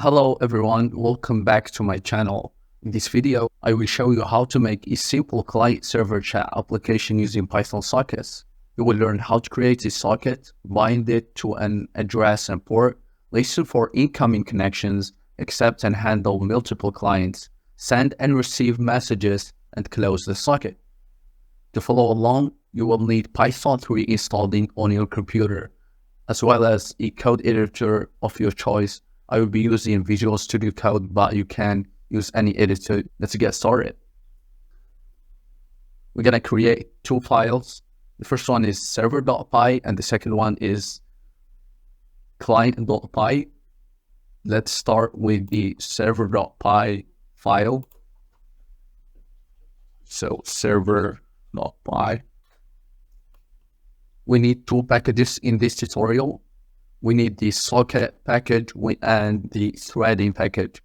Hello everyone, welcome back to my channel. In this video, I will show you how to make a simple client-server chat application using Python sockets. You will learn how to create a socket, bind it to an address and port, listen for incoming connections, accept and handle multiple clients, send and receive messages, and close the socket. To follow along, you will need Python 3 installed on your computer, as well as a code editor of your choice. I will be using Visual Studio Code, but you can use any editor. Let's get started. We're going to create two files. The first one is server.py and the second one is client.py. Let's start with the server.py file. So server.py. We need two packages in this tutorial. We need the socket package and the threading package.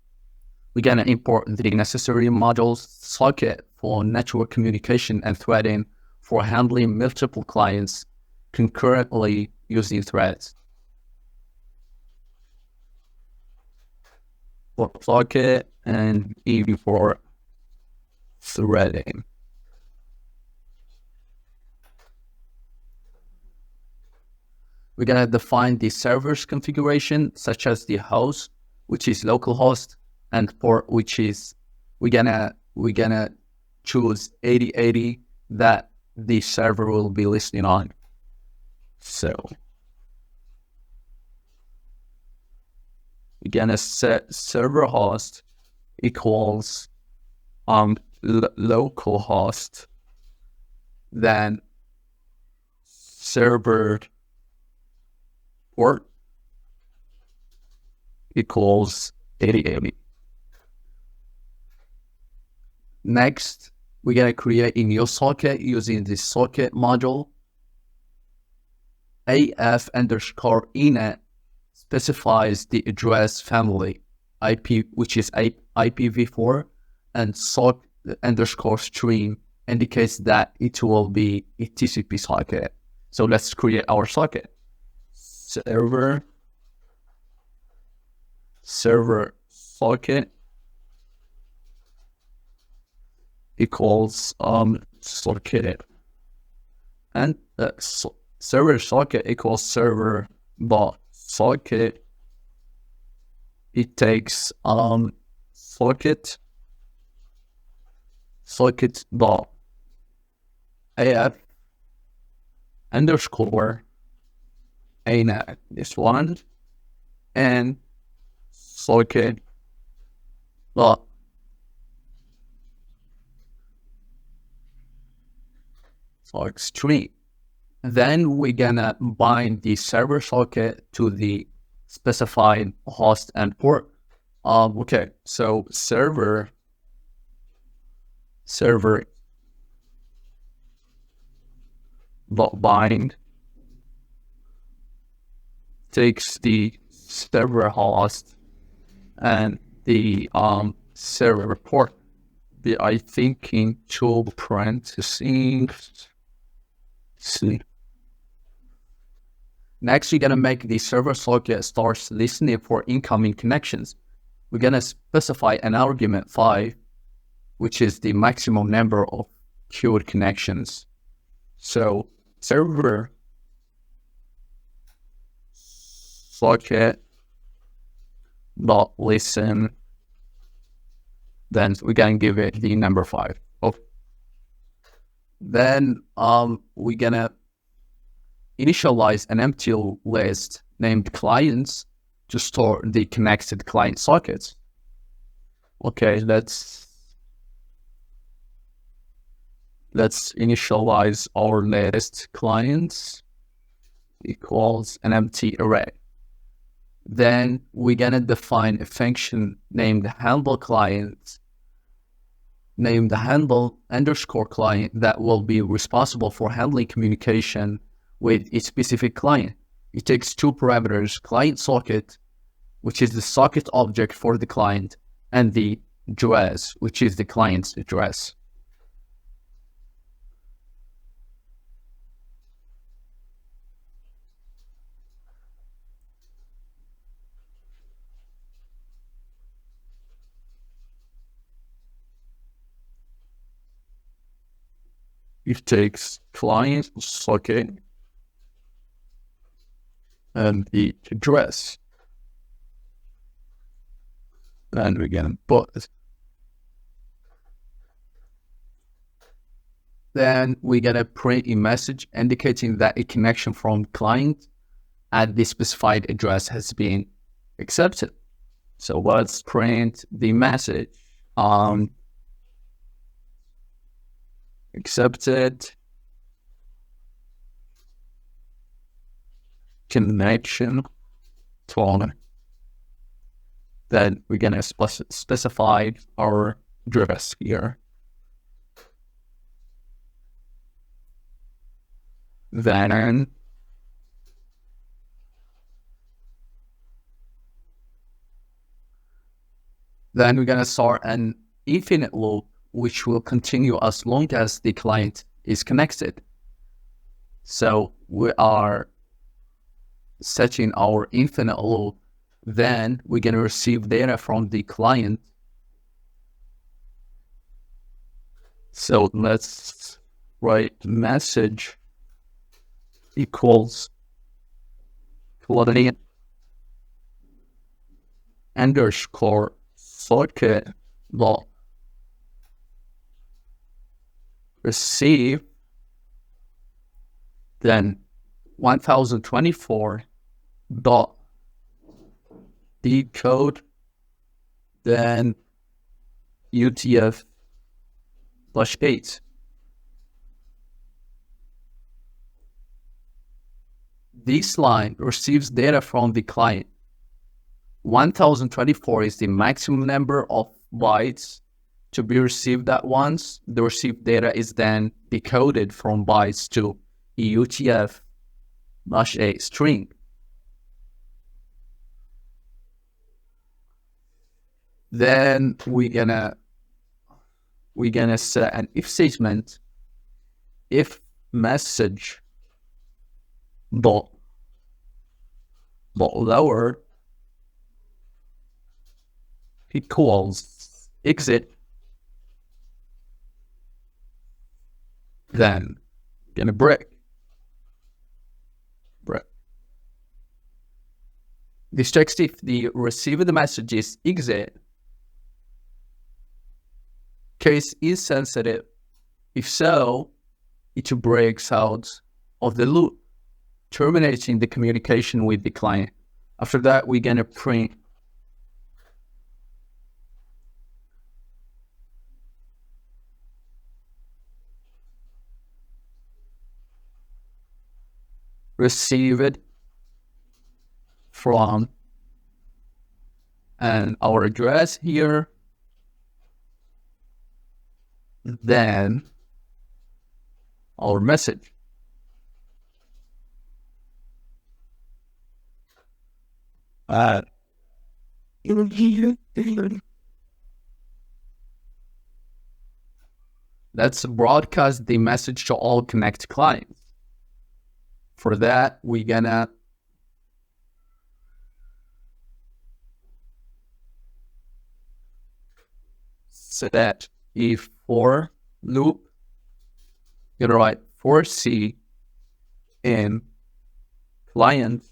We're going to import the necessary modules: socket for network communication and threading for handling multiple clients concurrently using threads. For socket and EV for threading. We're going to define the server's configuration, such as the host, which is localhost, and port, which is we're gonna choose 8080 that the server will be listening on. So we're gonna set server host equals localhost, then server port equals 8080. Next, we're going to create a new socket using the socket module. AF_inet specifies the address family, IP, which is IPv4, and sock_stream indicates that it will be a TCP socket. So let's create our socket. Server socket equals socket, and server socket equals server dot socket. It takes socket dot af underscore inet, this one, and socket dot stream. Then we're gonna bind the server socket to the specified host and port. Okay, so server dot bind takes the server host and the server port. I think into parentheses. Next, you're gonna make the server socket starts listening for incoming connections. We're gonna specify an argument 5, which is the maximum number of queued connections. So server socket dot listen, then we can give it the number 5. Then we're gonna initialize an empty list named clients to store the connected client sockets. Okay, let's initialize our list clients equals an empty array. Then we're gonna define a function named handle client, named handle underscore client, that will be responsible for handling communication with a specific client. It takes two parameters: client socket, which is the socket object for the client, and the address, which is the client's address. it takes client socket and the address. And we're gonna put. Then we're gonna print a message indicating that a connection from client at the specified address has been accepted. So let's print the message. Accepted connection to. Then we're gonna specify our address here. Then we're gonna start an infinite loop, which will continue as long as the client is connected. So we are setting our infinite loop. Then we're gonna receive data from the client. So let's write message equals client underscore socket dot receive, then 1024 dot decode, then UTF-8. This line receives data from the client. 1024 is the maximum number of bytes to be received at once. The received data is then decoded from bytes to a UTF-8 string. Then we're gonna set an if statement. If message dot lower equals exit, then gonna break. This checks if the receiver of the message is exit. Case is sensitive. If so, it breaks out of the loop, terminating the communication with the client. After that, we're gonna print received from and our address here, then our message. Let's broadcast the message to all Connect clients. For that, we're gonna set a for loop. You're gonna write for C in client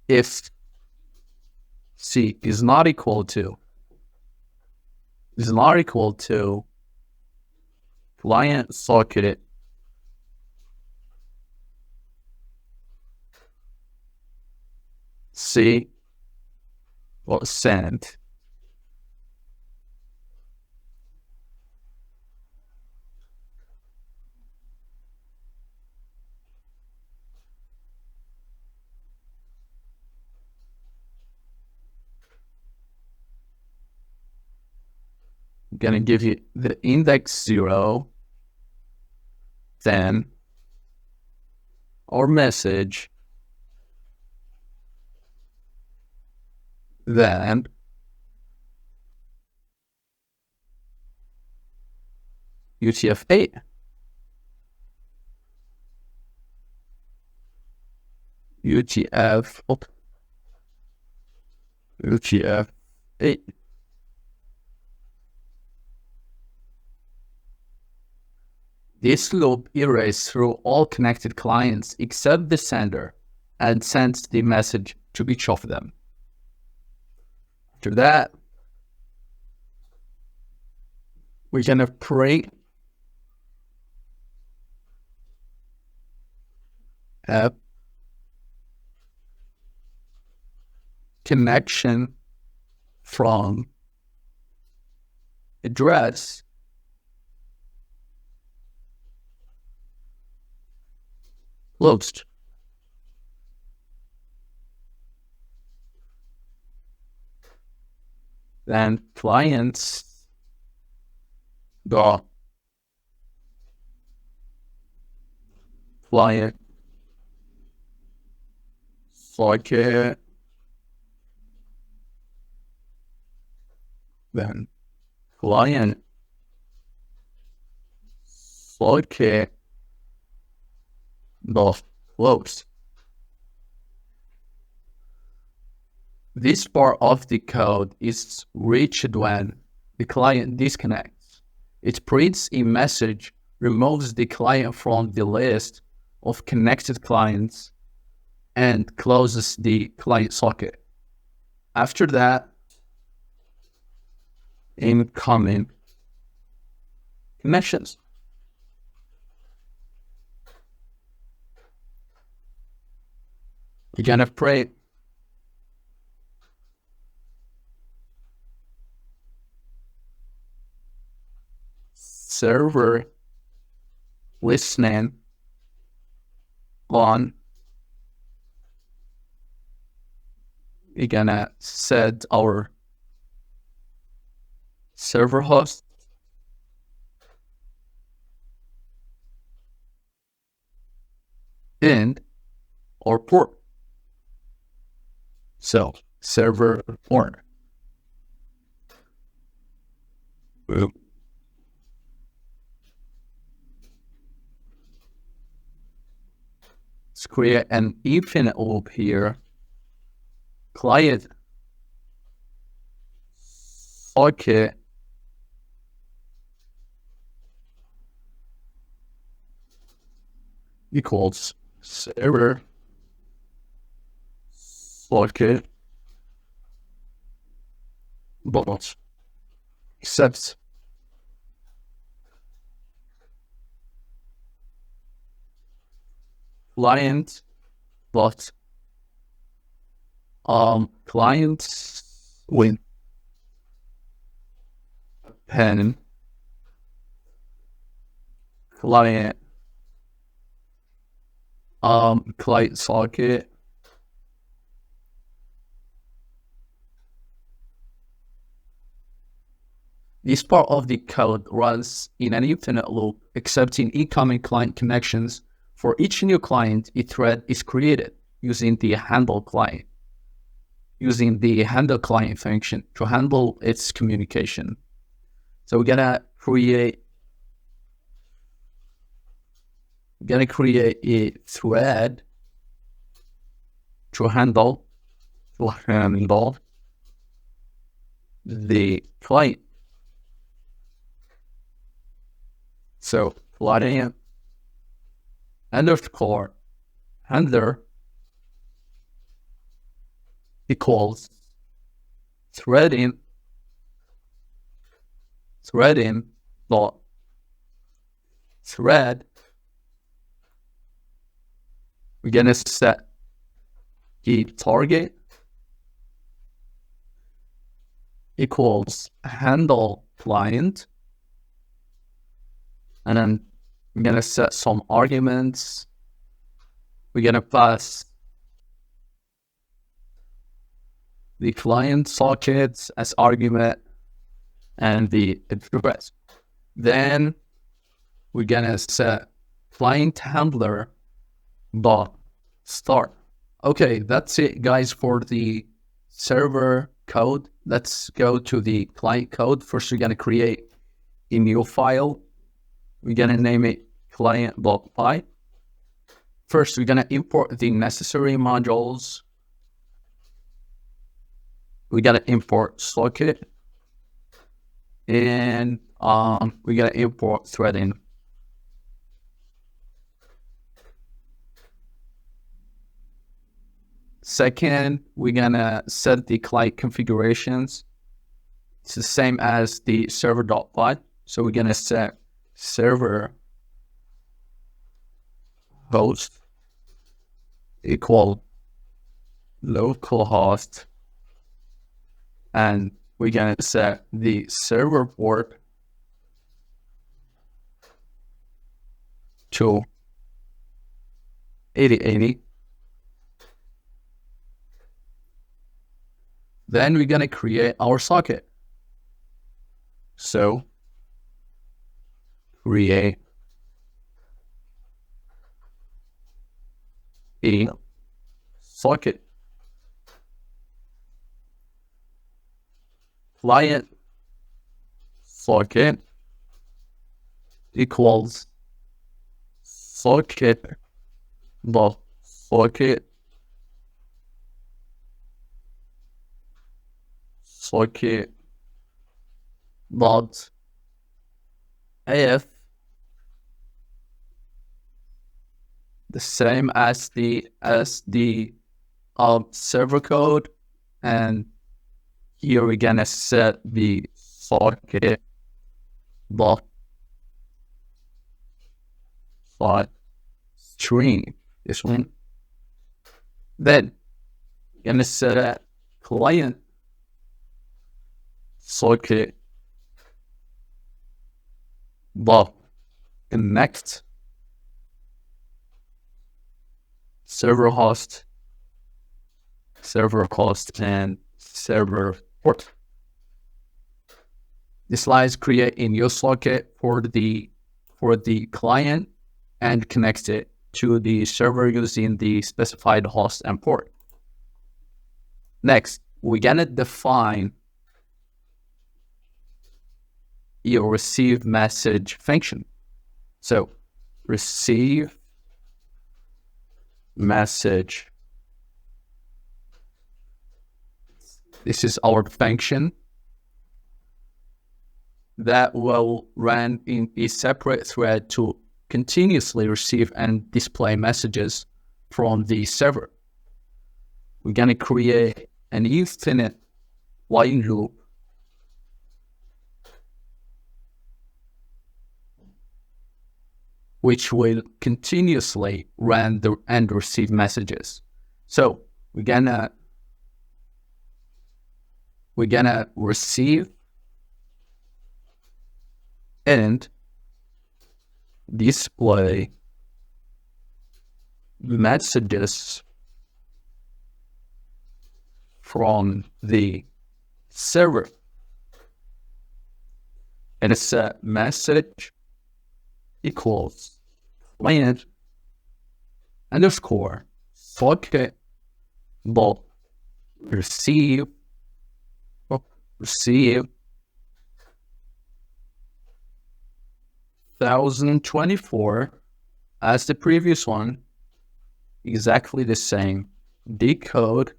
if C is not equal to client socket C or send. I'm gonna give you the index 0, then our message, then UTF-8. UTF-8. This loop iterates through all connected clients except the sender and sends the message to each of them. After that, we're going to create a connection from address closed. Then clients dot client socket, then client socket dot close. This part of the code is reached when the client disconnects. It prints a message, removes the client from the list of connected clients, and closes the client socket. After that, incoming connections. You're gonna create server listening on. We're gonna set our server host and our port. So server port. Boom. Let's create an infinite loop here. Client socket equals server socket dot accepts client dot client with pen client client socket This part of the code runs in an infinite loop, accepting incoming client connections. For each new client, a thread is created using the handle client, function to handle its communication. So we're gonna create a thread to handle the client. So client underscore handler equals threading dot thread. We're gonna set the target equals handle client, and then we're gonna set some arguments. We're gonna pass the client sockets as argument and the address. Then we're gonna set client handler dot start. Okay, that's it, guys, for the server code. Let's go to the client code. First, we're gonna create a new file. We're gonna name it client.py. First, we're gonna import the necessary modules. We gotta import socket, and we gotta import threading. second, we're gonna set the client configurations. It's the same as the server.py. So we're gonna set server host equal localhost, and we're gonna set the server port to 8080. Then we're gonna create our socket. So create a socket. Client socket equals socket dot socket dot af, the same as the server code, and here we're gonna set the socket dot string, this one. Then we're gonna set a client socket dot connect server host, and server port. This allows create a new socket for the client and connects it to the server using the specified host and port. Next, we're gonna define your receive message function. So receive message. This is our function that will run in a separate thread to continuously receive and display messages from the server. We're going to create an infinite while loop which will continuously run and receive messages. So we're gonna receive and display messages from the server, and it's a message equals client underscore socket dot receive 1024 as the previous one, exactly the same. Decode,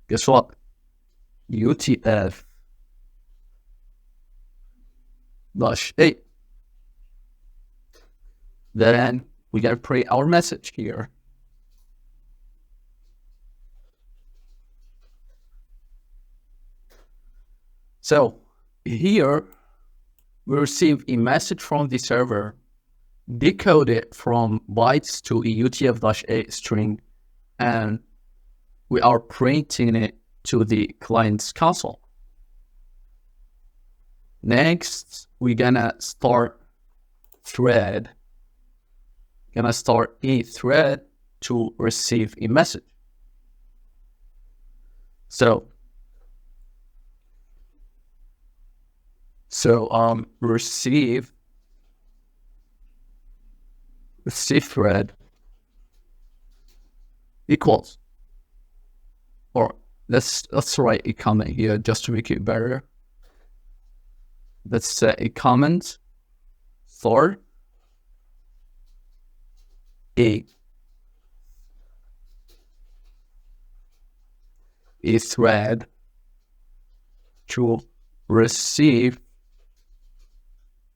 guess what? UTF -8. Then we gotta print our message here. So here we receive a message from the server, decode it from bytes to a UTF-8 string, and we are printing it to the client's console. Next, we're gonna start thread. Gonna start a thread to receive a message. So receive thread equals, or let's write a comment here just to make it better. Let's set a comment for a thread to receive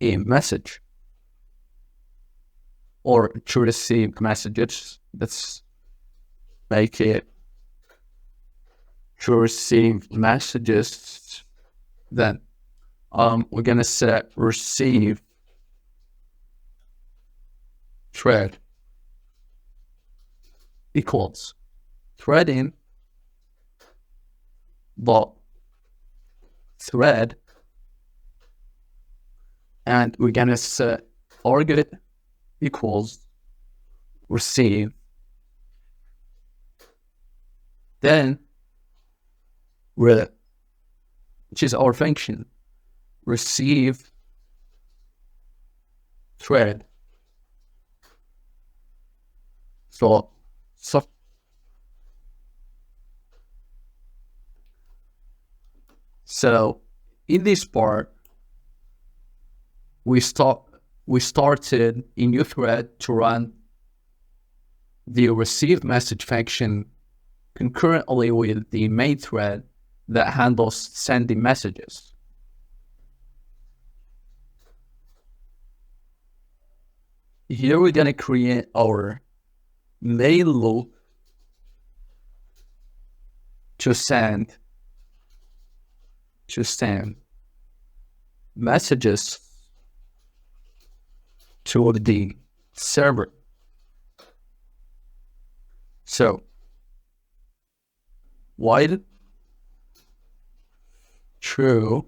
a message, or to receive messages. That's make it to receive messages. Then we're gonna set receive thread equals threading dot thread, and we're gonna set target equals receive. Then which is our function, receive thread. So in this part, we started a new thread to run the receive message function concurrently with the main thread that handles sending messages. Here we're gonna create our main loop to send messages to the server. So while true,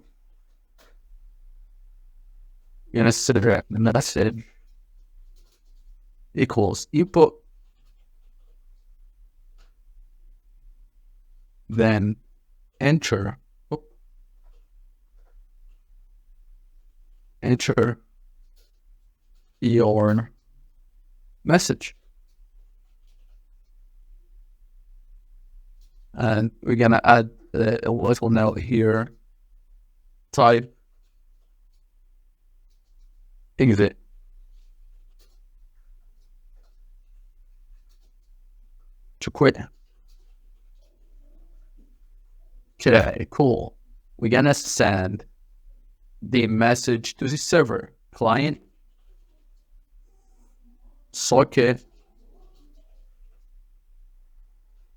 you're gonna set the message equals input, then enter your message. And we're gonna add a little note here, type exit. To quit. Okay, cool. We're gonna send the message to the server. Client socket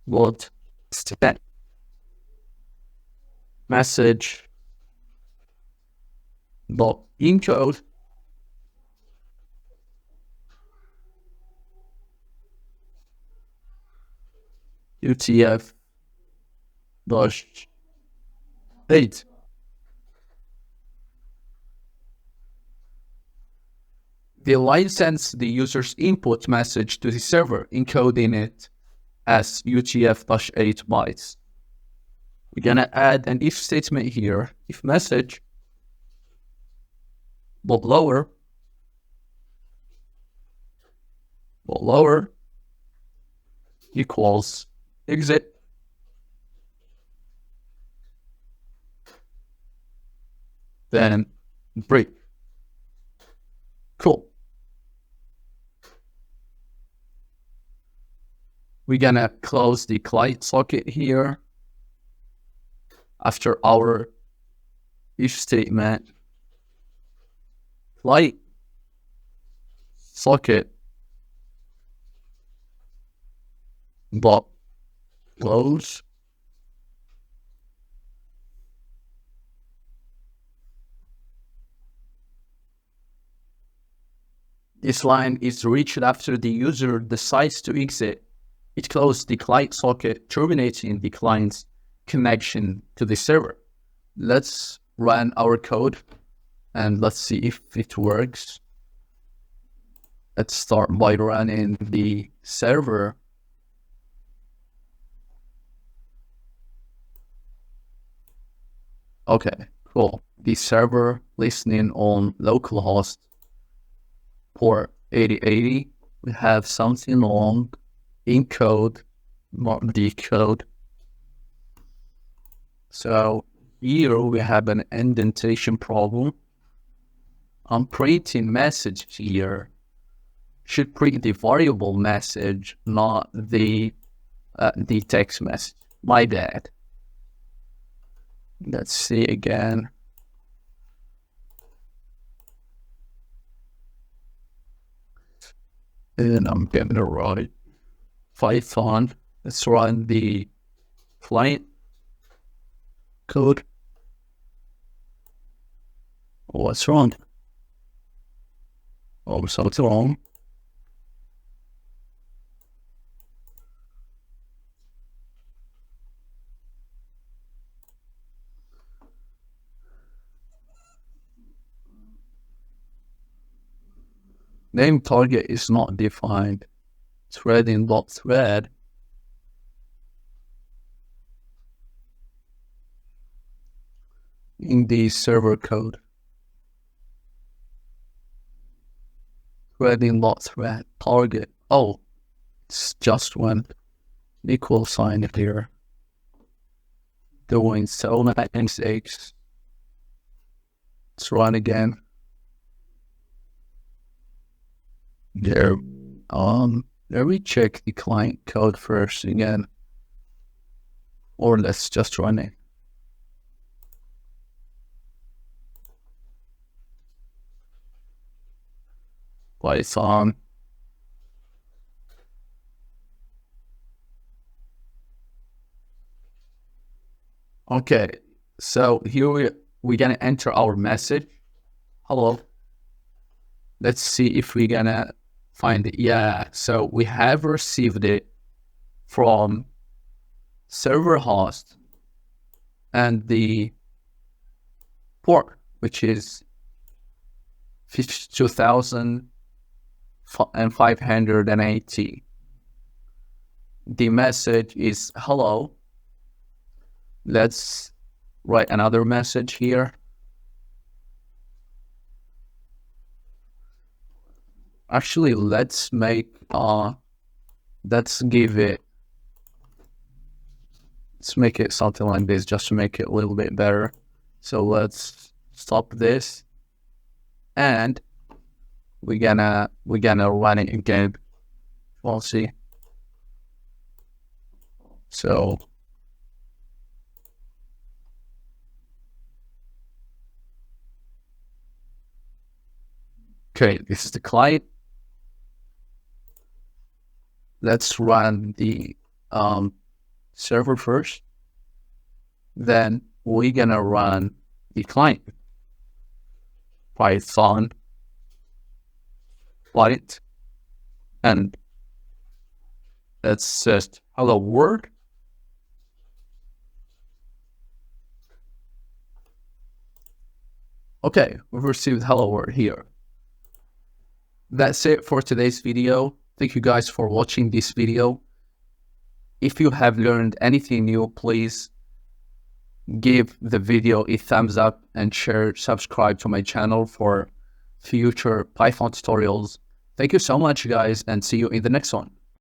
would send message dot encode UTF-8. The line sends the user's input message to the server, encoding it as UTF-8 bytes. We're gonna add an if statement here. If message but lower equals exit. Then break. Cool. We're gonna close the client socket here after our if statement. Client socket dot close. This line is reached after the user decides to exit. It closes the client socket, terminating the client's connection to the server. Let's run our code and let's see if it works. Let's start by running the server. Okay, cool. The server listening on localhost port 8080. We have something wrong. Encode, not decode. So here we have an indentation problem. I'm printing message here. Should print the variable message, not the text message. My bad. Let's see again. And I'm gonna write Python Let's run the client code. What's wrong? Oh, something's wrong. Name target is not defined. Thread in dot thread. In the server code. Thread in dot thread target. Oh, it's just one equal sign here. Doing so many mistakes. Let's run again. There. Let me check the client code first again. Or let's just run it. Python. Okay, so here we're gonna enter our message. Hello. Let's see if we're gonna find it. Yeah, so we have received it from server host and the port, which is 52,580. The message is hello. Let's write another message here. Actually, let's give it, let's make it something like this just to make it a little bit better. So let's stop this and we're gonna run it again. We'll see. So okay, this is the client. Let's run the server first. Then we're gonna run the client. Python client, and let's just hello world. Okay, we've received hello world here. That's it for today's video. Thank you guys for watching this video. If you have learned anything new, please give the video a thumbs up and subscribe to my channel for future Python tutorials. Thank you so much, guys, and see you in the next one.